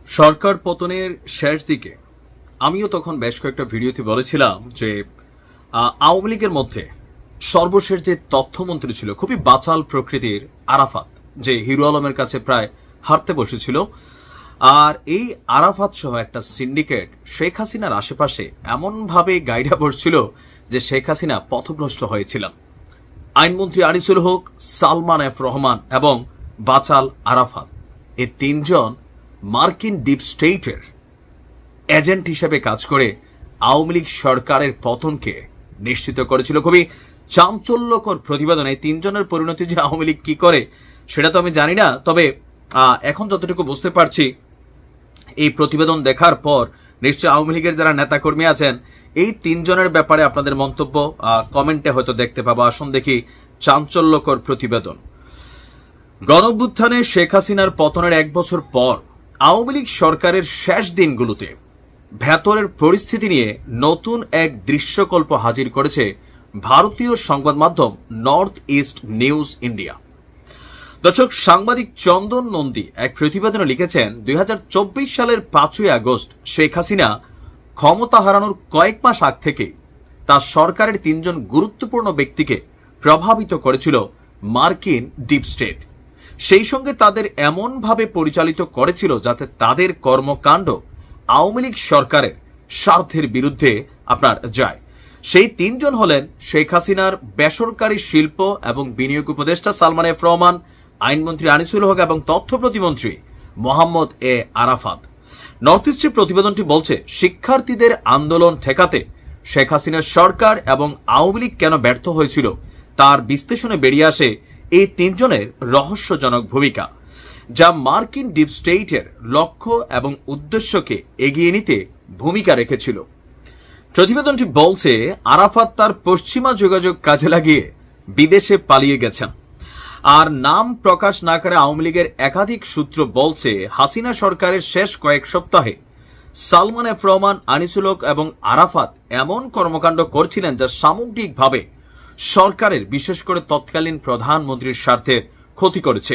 সরকার পতনের শেষ দিকে আমিও তখন বেশ কয়েকটা ভিডিওতে বলেছিলাম যে আওয়ামী লীগের মধ্যে সর্বশেষ যে তথ্যমন্ত্রী ছিল খুবই বাচাল প্রকৃতির আরাফাত, যে হিরো আলমের কাছে প্রায় হারতে বসেছিল। আর এই আরাফাত সহ একটা সিন্ডিকেট শেখ হাসিনার আশেপাশে এমনভাবে গাইডা বসছিল যে শেখ হাসিনা পথভ্রষ্ট হয়েছিলেন। আইনমন্ত্রী আনিসুল হক, সালমান এফ রহমান এবং বাচাল আরাফাত, এই তিনজন মার্কিন ডিপ স্টেটের এজেন্ট হিসেবে কাজ করে আওয়ামী লীগ সরকারের পতনকে নিশ্চিত করেছিল। খুবই চাঞ্চল্যকর প্রতিবেদন। এই তিনজনের পরিণতি যে আওয়ামী লীগ কি করে সেটা তো আমি জানি না, তবে এখন যতটুকু বুঝতে পারছি এই প্রতিবেদন দেখার পর নিশ্চয়ই আওয়ামী লীগের যারা নেতাকর্মী আছেন এই তিনজনের ব্যাপারে আপনাদের মন্তব্য কমেন্টে হয়তো দেখতে পাবো। আসুন দেখি চাঞ্চল্যকর প্রতিবেদন। গণঅভ্যুত্থানে শেখ হাসিনার পতনের 1 বছর পর আওয়ামী লীগ সরকারের শেষ দিনগুলোতে ভেতরের পরিস্থিতি নিয়ে নতুন এক দৃশ্যকল্প হাজির করেছে ভারতীয় সংবাদ মাধ্যম নর্থ ইস্ট নিউজ ইন্ডিয়া। দর্শক, সাংবাদিক চন্দন নন্দী এক প্রতিবেদনে লিখেছেন, 2024 সালের 5ই আগস্ট শেখ হাসিনা ক্ষমতা হারানোর কয়েক মাস আগ থেকে তার সরকারের 3 জন গুরুত্বপূর্ণ ব্যক্তিকে প্রভাবিত করেছিল মার্কিন ডিপ স্টেট। সেই সঙ্গে তাদের এমনভাবে পরিচালিত করেছিল যাতে তাদের কর্মকাণ্ড আওয়ামী লীগ সরকারের স্বার্থের বিরুদ্ধে যায়। সেই 3 জন হলেন শেখ হাসিনার বেসরকারি শিল্প এবং বিনিয়োগ উপদেষ্টা সালমান এফ রহমান, আইনমন্ত্রী আনিসুল হক এবং তথ্য প্রতিমন্ত্রী মোহাম্মদ এ আরাফাত। নর্থ ইস্টের প্রতিবেদনটি বলছে, শিক্ষার্থীদের আন্দোলন ঠেকাতে শেখ হাসিনার সরকার এবং আওয়ামী লীগ কেন ব্যর্থ হয়েছিল তার বিশ্লেষণে বেরিয়ে আসে এই 3 জনের রহস্যজনক ভূমিকা, যা মার্কিন ডিপ স্টেটের লক্ষ্য এবং উদ্দেশ্যকে এগিয়ে নিতে ভূমিকা রেখেছিল। প্রতিবেদনটি বলছে, আরাফাত তার পশ্চিমা যোগাযোগ কাজে লাগিয়ে বিদেশে পালিয়ে গেছেন। আর নাম প্রকাশ না করে আওয়ামী লীগের একাধিক সূত্র বলছে, হাসিনা সরকারের শেষ কয়েক সপ্তাহে সালমান এফ রহমান, আনিসুল হক এবং আরাফাত এমন কর্মকাণ্ড করছিলেন যা সামগ্রিকভাবে সরকারের, বিশেষ করে তৎকালীন প্রধানমন্ত্রীর স্বার্থের ক্ষতি করেছে।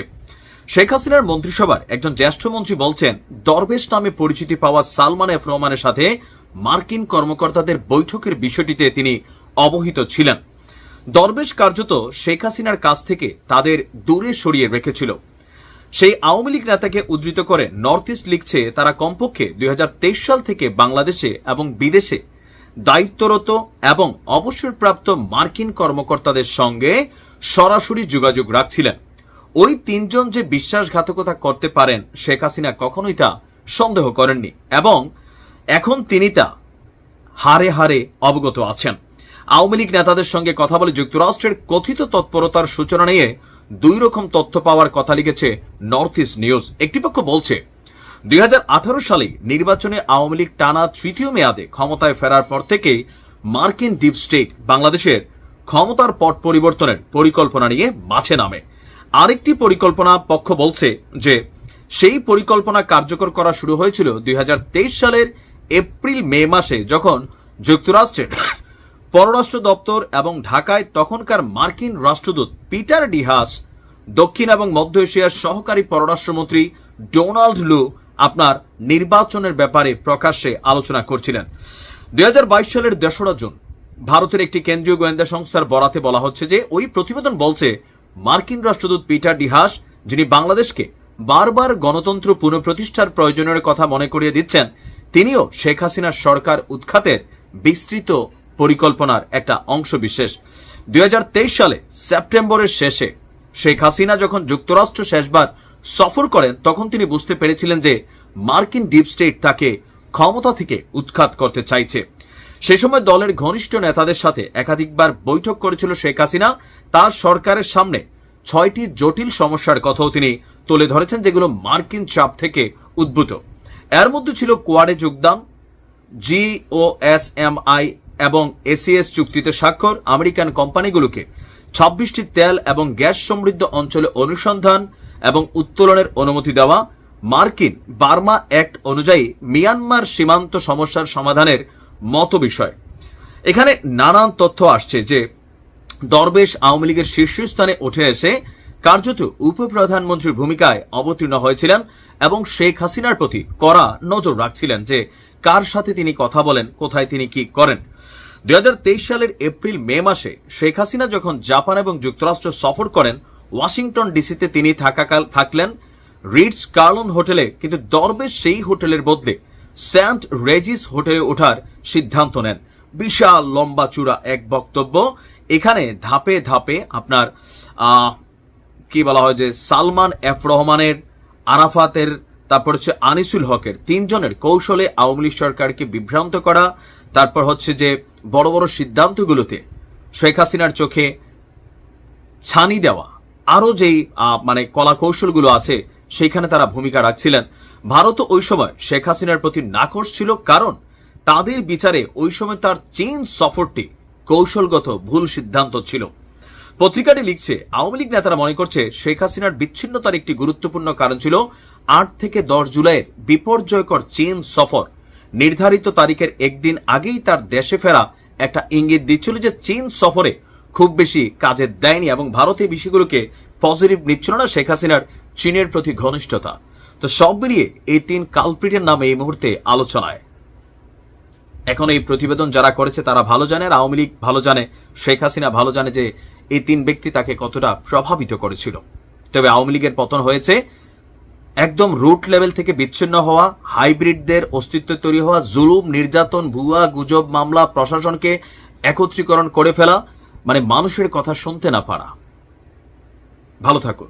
শেখ হাসিনার মন্ত্রিসভার একজন জ্যেষ্ঠ মন্ত্রী বলছেন, দরবেশ নামে পরিচিতি পাওয়া সালমান এফ রহমানের সাথে মার্কিন কর্মকর্তাদের বৈঠকের বিষয়টিতে তিনি অবহিত ছিলেন। দরবেশ কার্যত শেখ হাসিনার কাছ থেকে তাদের দূরে সরিয়ে রেখেছিল। সেই আওয়ামী লীগ নেতাকে উদ্ধৃত করে নর্থ ইস্ট লিখছে, তারা কমপক্ষে 2023 সাল থেকে বাংলাদেশে এবং বিদেশে দায়িত্বরত এবং অবসরপ্রাপ্ত মার্কিন কর্মকর্তাদের সঙ্গে সরাসরি যোগাযোগ রাখছিলেন। ওই 3 জন যে বিশ্বাসঘাতকতা করতে পারেন শেখ হাসিনা কখনোই তা সন্দেহ করেননি এবং এখন তিনি তা হারে হারে অবগত আছেন। আওয়ামী লীগ নেতাদের সঙ্গে কথা বলে যুক্তরাষ্ট্রের কথিত তৎপরতার সূচনা নিয়ে 2 রকম তথ্য পাওয়ার কথা লিখেছে নর্থ ইস্ট নিউজ। একটি পক্ষ বলছে, 2018 সালে নির্বাচনে আওয়ামী লীগ টানা 3য় মেয়াদে ক্ষমতায় ফেরার পর থেকেই মার্কিন ডিপ স্টেট বাংলাদেশের ক্ষমতার পট পরিবর্তনের পরিকল্পনা নিয়ে মাঠে নামে। আরেকটি পরিকল্পনা পক্ষ বলছে যে সেই পরিকল্পনা কার্যকর করা শুরু হয়েছিল 2023 সালের এপ্রিল মে মাসে, যখন যুক্তরাষ্ট্রের পররাষ্ট্র দপ্তর এবং ঢাকায় তখনকার মার্কিন রাষ্ট্রদূত পিটার ডি হাস, দক্ষিণ এবং মধ্য এশিয়ার সহকারী পররাষ্ট্রমন্ত্রী ডোনাল্ড লু নির্বাচনের ব্যাপারে প্রকাশ্যে আলোচনা করছিলেন। 2022 সালের 2রা জুন ভারতের একটি কেন্দ্রীয় গোয়েন্দা সংস্থার বরাতে বলা হচ্ছে যে ওই প্রতিবেদন বলছে, মার্কিন রাষ্ট্রদূত পিটার ডি হাস, যিনি বাংলাদেশকে বারবার গণতন্ত্র পুনঃপ্রতিষ্ঠার প্রয়োজনের কথা মনে করিয়ে দিচ্ছেন, তিনিও শেখ হাসিনার সরকার উৎখাতের বিস্তৃত পরিকল্পনার একটা অংশ বিশেষ। 2023 সালে সেপ্টেম্বরের শেষে শেখ হাসিনা যখন যুক্তরাষ্ট্র শেষবার সফর করেন তখন তিনি বুঝতে পেরেছিলেন যে মার্কিন ডিপ স্টেট তাকে ক্ষমতা থেকে উৎখাত করতে চাইছে। সে সময় দলের ঘনিষ্ঠ নেতাদের সাথে একাধিকবার বৈঠক করেছিল শেখ হাসিনা। তার সরকারের সামনে 6টি জটিল সমস্যার কথাও তিনি তুলে ধরেছেন, যেগুলো মার্কিন চাপ থেকে উদ্ভূত। এর মধ্যে ছিল কোয়াডে যোগদান, GOSMI এবং ACS চুক্তিতে স্বাক্ষর, আমেরিকান কোম্পানিগুলোকে 26টি তেল এবং গ্যাস সমৃদ্ধ অঞ্চলে অনুসন্ধান এবং উত্তোলনের অনুমতি দেওয়া, মার্কিন বার্মা অ্যাক্ট অনুযায়ী মিয়ানমার সীমান্ত সমস্যার সমাধানের মতো বিষয়। এখানে নানান তথ্য আসছে যে দরবেশ আওয়ামী লীগের শীর্ষস্থানে উঠে এসে কার্যত উপপ্রধানমন্ত্রীর ভূমিকায় অবতীর্ণ হয়েছিলেন এবং শেখ হাসিনার প্রতি কড়া নজর রাখছিলেন যে কার সাথে তিনি কথা বলেন, কোথায় তিনি কি করেন। 2023 সালের এপ্রিল মে মাসে শেখ হাসিনা যখন জাপান এবং যুক্তরাষ্ট্র সফর করেন, ওয়াশিংটন ডিসিতে তিনি থাকলেন রিটস কার্লন হোটেলে, কিন্তু দরবেশ সেই হোটেলের বদলে সেন্ট রেজিস হোটেলে ওঠার সিদ্ধান্ত নেন। বিশাল লম্বা চূড়া এক বক্তব্য। এখানে ধাপে ধাপে আপনার কি বলা হয় যে সালমান এফ রহমানের, আরাফাতের, তারপর হচ্ছে আনিসুল হকের, তিনজনের কৌশলে আওয়ামী লীগ সরকারকে বিভ্রান্ত করা, তারপর হচ্ছে যে বড় বড় সিদ্ধান্তগুলোতে শেখ হাসিনার চোখে ছানি দেওয়া, আরও যেই মানে কলা কৌশলগুলো আছে সেখানে তারা ভূমিকা রাখছিলেন। ভারত ওই সময় শেখ হাসিনার প্রতি নাখোশ ছিল, কারণ তাদের বিচারে ওই সময় তার চীন সফরটি কৌশলগত ভুল সিদ্ধান্ত ছিল। পত্রিকাটি লিখছে, আওয়ামী লীগ নেতারা মনে করছে শেখ হাসিনার বিচ্ছিন্নতার একটি গুরুত্বপূর্ণ কারণ ছিল 8 থেকে 10 জুলাইয়ের বিপর্যয়কর চীন সফর। নির্ধারিত তারিখের একদিন আগেই তার দেশে ফেরা একটা ইঙ্গিত দিচ্ছিল যে চীন সফরে খুব বেশি কাজে দেয়নি এবং ভারতীয় বিষয়গুলোকে পজিটিভ নিচ্ছিল না শেখ হাসিনার চীনের প্রতি ঘনিষ্ঠতা। তো সব মিলিয়ে এই 3 কালপ্রিটের নামে এই মুহূর্তে আলোচনায়। এখন এই প্রতিবেদন যারা করেছে তারা ভালো জানে, আর আওয়ামী লীগ ভালো জানে, শেখ হাসিনা ভালো জানে যে এই 3 ব্যক্তি তাকে কতটা প্রভাবিত করেছিল। তবে আওয়ামী লীগের পতন হয়েছে একদম রুট লেভেল থেকে বিচ্ছিন্ন হওয়া, হাইব্রিডদের অস্তিত্ব তৈরি হওয়া, জুলুম, নির্যাতন, ভুয়া গুজব মামলা, প্রশাসনকে একত্রীকরণ করে ফেলা, মানে মানুষের কথা শুনতে না পারা। ভালো থাকুন।